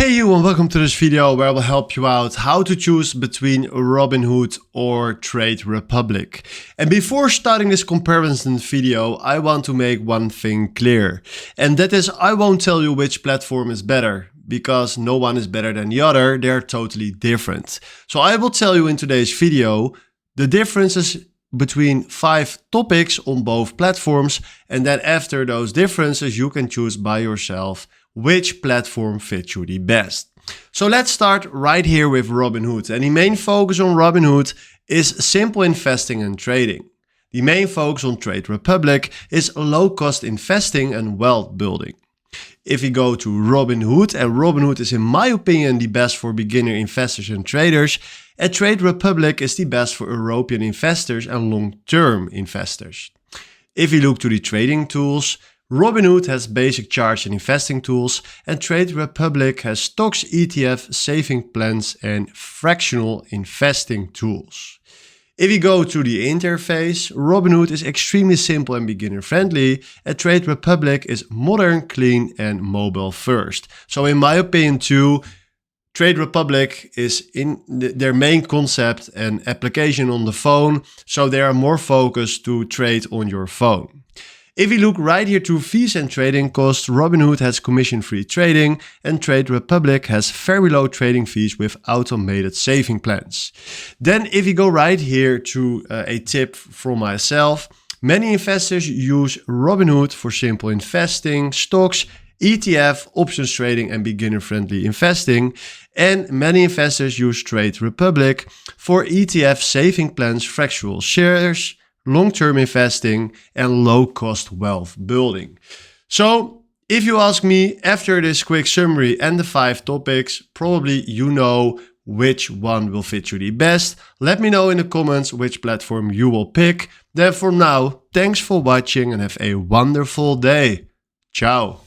Hey you, and welcome to this video where I will help you out how to choose between Robinhood or Trade Republic. And before starting this comparison video, I want to make one thing clear. And that is, I won't tell you which platform is better, because no one is better than the other. They're totally different. So I will tell you in today's video the differences between 5 topics on both platforms, and then after those differences you can choose by yourself which platform fits you the best. So let's start right here with Robinhood. And the main focus on Robinhood is simple investing and trading. The main focus on Trade Republic is low cost investing and wealth building. If we go to Robinhood, and Robinhood is in my opinion the best for beginner investors and traders, and Trade Republic is the best for European investors and long-term investors. If we look to the trading tools, Robinhood has basic charts and investing tools, and Trade Republic has stocks, ETF, saving plans, and fractional investing tools. If you go to the interface, Robinhood is extremely simple and beginner friendly, and Trade Republic is modern, clean, and mobile first. So in my opinion too, Trade Republic is in their main concept and application on the phone, so they are more focused to trade on your phone. If you look right here to fees and trading costs, Robinhood has commission-free trading and Trade Republic has very low trading fees with automated saving plans. Then if you go right here to a tip from myself, many investors use Robinhood for simple investing, stocks, ETF, options trading and beginner-friendly investing. And many investors use Trade Republic for ETF saving plans, fractional shares, long-term investing and low-cost wealth building. So if you ask me, after this quick summary and the 5 topics, probably you know which one will fit you the best. Let me know in the comments which platform you will pick. Then for now, thanks for watching and have a wonderful day. Ciao.